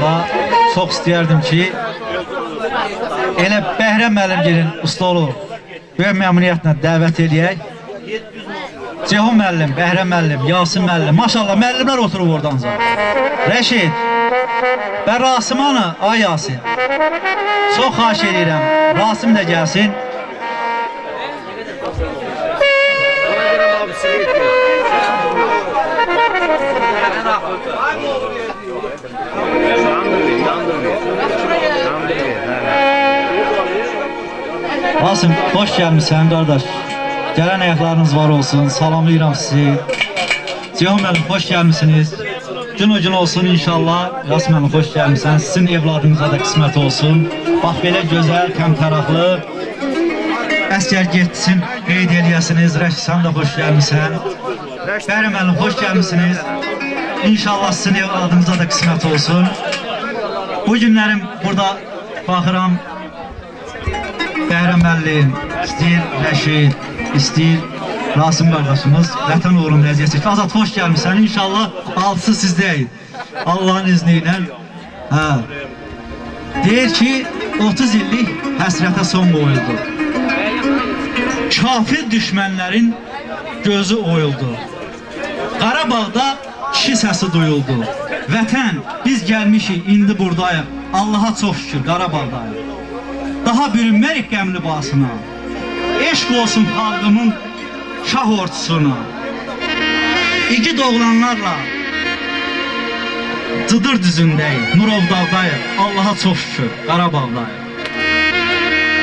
inşallah. Çok istəyərdim ki, elə Bəhrəm müəllimgirin ustalı böyük məmnuniyyətlə dəvət eləyək. Ceyhun müəllim, Bəhrəm müəllim, Yasin müəllim, maşallah müəllimlər oturub oradan sonra. Rəşid və Rasim hanı? Ay Yasin. Çox xahiş edirəm, Rasim də gəlsin. Rasim, hoş gəlmişsən qardaş. Gələn ayaqlarınız var olsun, salamlayıram sizi. Ceyhun müəllim, hoş gəlmişsiniz. Gün olsun inşallah. Rasim müəllim, hoş gəlmişsən. Sizin evladınıza da qismət olsun. Bax, belə gözəl, təmtəraqlı. Əsgər getsin, qeyd eləyəsiniz. Rəşid, sən də hoş gəlmişsən. Bəhrəm müəllim, hoş gəlmişsiniz. İnşallah sizin evladınıza da qismət olsun. Bu günlərim burada baxıram. Bəhrəm müəllim, istəyir Rəşid, istəyir Rasim qardaşımız vətən uğrunda əziyyət çəkir. Azad, hoş gəlmişsən. İnşallah altısı sizdəyik. Allah'ın izni ilə. Deyir ki, 30 illik həsrətə son qoyuldu. Kafir düşmənlərin gözü oyuldu. Qarabağda kişi səsi duyuldu. Vətən, biz gəlmişik, indi buradayıq. Allaha çox şükür, Qarabağdayıq. Daha bürünmərik qəmli basına. Eşq olsun xalqımın şah ortusuna. İki doğulanlarla Cıdır düzündəyik, Nurovdağdayıq. Allaha çox şükür, Qarabağdayıq.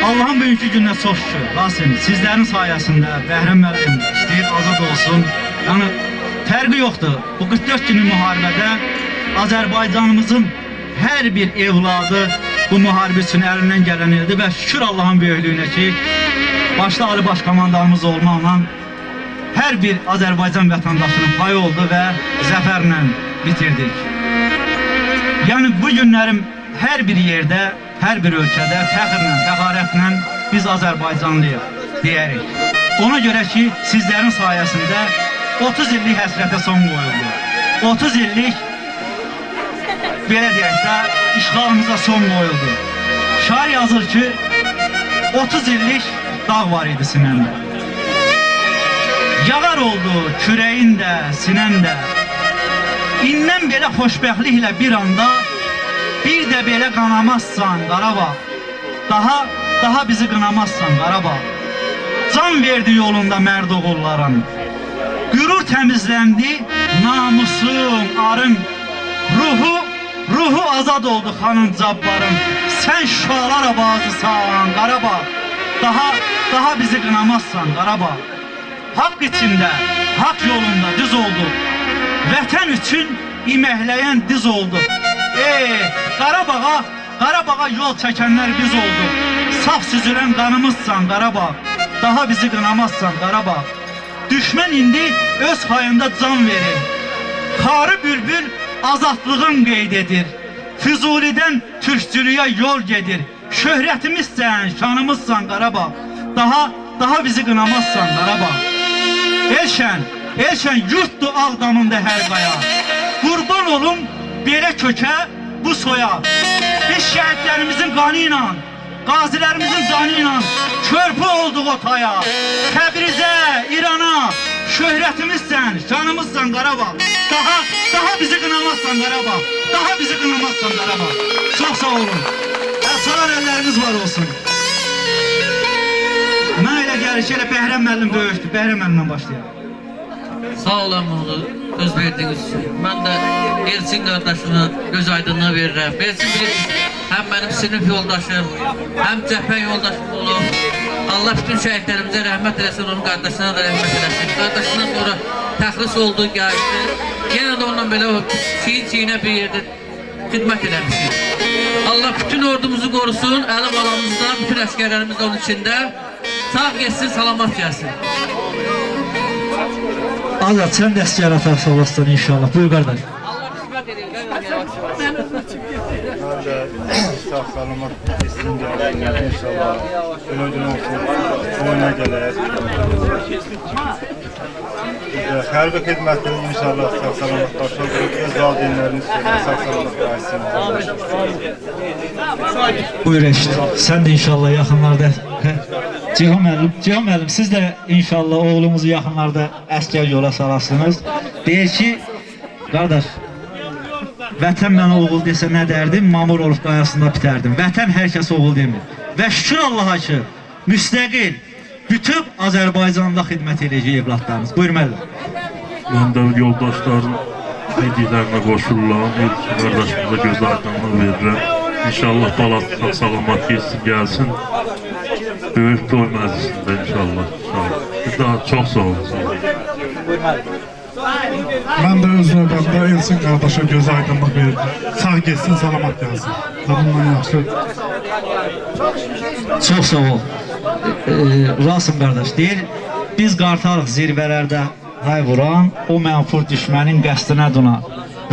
Allah'ın bugünkü gününə çox şükür. Rasim, sizlərin sayəsində Bəhrəm müəllim istəyir azad olsun. Yəni, fərqi yoxdur. Bu 44 günlük müharibədə Azərbaycanımızın hər bir evladı bu müharibə üçün əlindən gələn ildi və şükür Allah'ın böyüklüyünə ki, başda Ali Başkomandanımız olmaqla hər bir Azərbaycan vətəndaşının payı oldu və zəfərlə bitirdik. Yəni bu günlərim hər bir yerdə, hər bir ölkədə fəxrlə, fəxarətlə biz Azərbaycanlıyıq deyərik. Ona görə ki, sizlərin sayəsində 30 illik həsrətə son qoyuldu. 30 illik belə deyək də işğalımıza son qoyuldu. Şair yazır ki, 30 illik dağ var idi sinəmdə. Yağar oldu kürəyində, sinəmdə. İndən belə xoşbəxtliklə bir anda bir də belə qanamazsan Qarabağ. Daha bizi qınamazsan Qarabağ. Can verdi yolunda mərd oğulların. Qürur təmizləndi, namusum, arın. Ruhu azad oldu xanın cabbarın. Sən şüalar abazısan Qarabağ. Daha bizi qınamazsan Qarabağ. Haqq içində, haqq yolunda düz oldu. Vətən üçün iməhləyən diz oldu. Qarabağa yol çəkənlər biz oldu. Saf süzülən qanımızsan Qarabağ. Daha bizi qınamazsan Qarabağ. Düşmən indi öz hayında can verir. Karı bülbül azadlığın qeyd edir. Füzulidən türkçülüyə yol gedir. Şöhrətimizsən, şanımızsan Qarabağ. Daha bizi qınamazsan Qarabağ. Elşən yurtdu Ağdamında hər qaya. Qurban olum belə kökə bu soya. Biz şəhidlərimizin qanı ilə, qazilərimizin canı ilə körpü olduq o taya. Təbrizə, İrana, şöhrətimizsən, şanımızsan Qarabağ. Daha bizi qınamazsan Qarabağ. Daha bizi qınamazsan Qarabağ. Çox sağ olun. Salan əlləriniz var olsun. Mən elə gəlir ki, elə Bəhrəm müəllim böyükdür. Bəhrəm müəllimdən başlayalım. Sağ olun bunu söz verdiniz için. Ben de Elçin kardeşime göz aydınlığı veririm. Elçin bilir, hem benim sınıf yoldaşım, hem cephe yoldaşım olur. Allah bütün şehitlerimize rahmet eylesin, onun kardeşine de rahmet eylesin. Kardeşinden sonra təxris oldu, gəldi. Yine de ondan böyle çiğne bir yerde hizmet edemişiz. Allah bütün ordumuzu korusun, əli balamızda, bütün əsgərlərimiz onun içinde. Sağ geçsin, salamat gəlsin. Azad, sən də əsgər ataqsa olasın inşallah. Buyur qardaş. Ben de sağ salamat geçsin inşallah. Önce olsun, oyuna gelir. Hərbi xidmətini inşallah sağ-salamat başlayır. Öz valideynlərinin üstündə sağ-salamat qayıtsın. Buyur eşit. Sen de inşallah yakınlarda. Cihan müəllim, siz de inşallah oğlumuzu yakınlarda əskər yola salasınız. Deyir ki, qardaş, vətən mənə oğul desə nə dərdim? Mamur olub qayasında bitərdim. Vətən hər kəs oğul demir. Və şükür Allaha ki, müstəqil bütün Azərbaycanda xidmət edəcək evlatlarımız. Buyur müəllim. Mən də yoldaşların dediklərinə qoşurulam. Elçin qardaşımıza göz aydınlıq verirəm. İnşallah balası sağ-salamat gəlsin. Böyük toy məclisində inşallah. Bir daha çox sağ olun. Mən də öz növbəmdə Elçin qardaşa göz aydınlıq verirəm. Sağ getsin, salamat gəlsin. Bundan yaxşı. Çox sağ ol. Rasim qardaş deyir, biz qartarıq zirvələrdə hay vuran, o mənfur düşmənin qəsdinə dunan,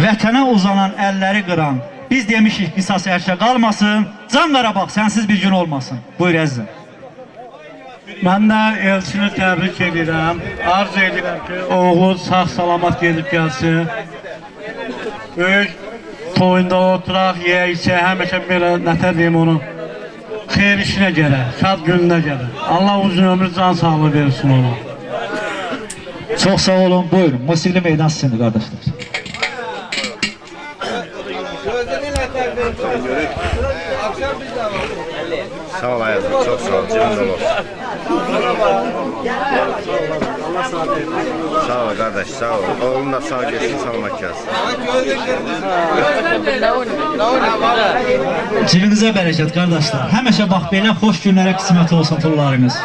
vətənə uzanan əlləri qıran, biz demişik qisas ərşə qalmasın, Can Qarabağ sənsiz bir gün olmasın. Buyur əzizim. Mən də Elçini təbrik edirəm. Arzu edirəm ki, oğlu sağ-salamat gedib gəlsin. Böyük toyunda oturaq, yeyəcək, həmişə belə nətə deyim onu. Xeyir işinə gələr, şad gününə gələr. Allah uzun ömür, can sağlığı versin ona. Çox sağ olun, buyurun. Musiqili meydan sizindir qardaşlar. Sağ ol Ayazım, çok sağ ol. Canım olsun. Sağ ol kardeş, sağ ol. Oğlum da sağ gelsin, salamat gelsin. Cibinizə bərəkət qardaşlar. Həmişə bax belə xoş günlərə qismət olsun pullarınız.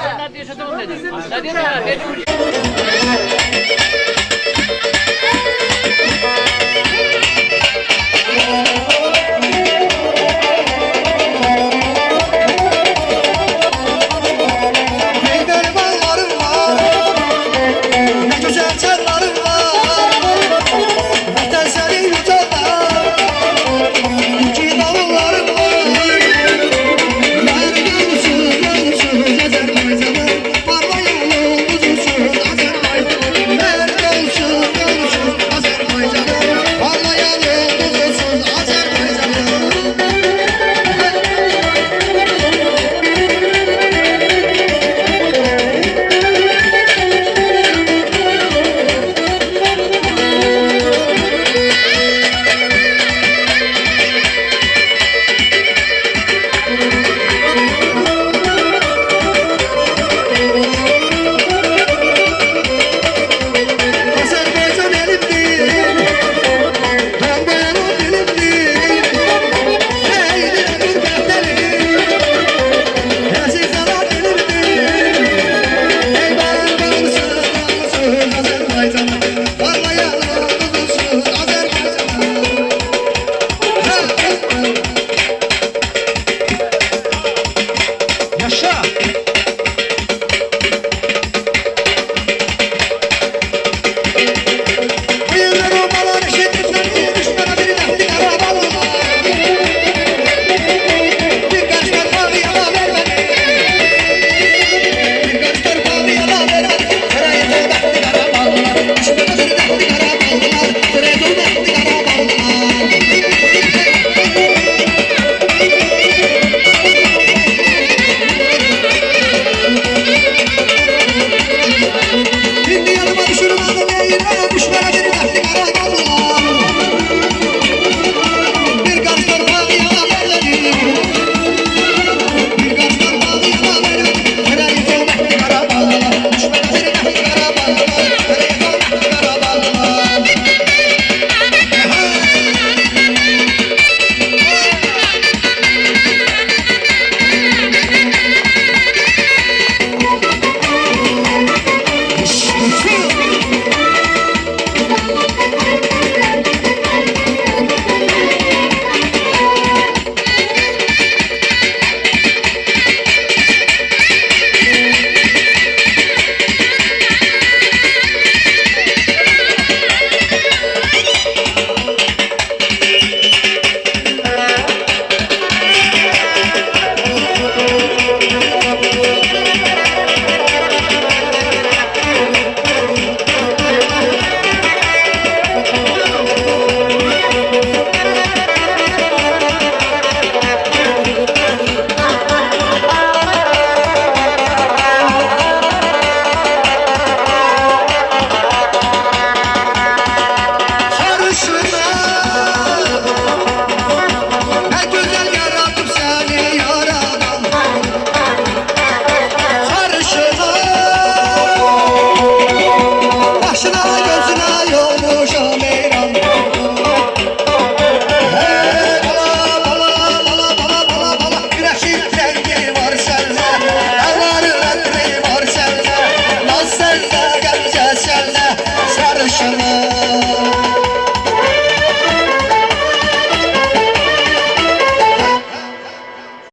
başına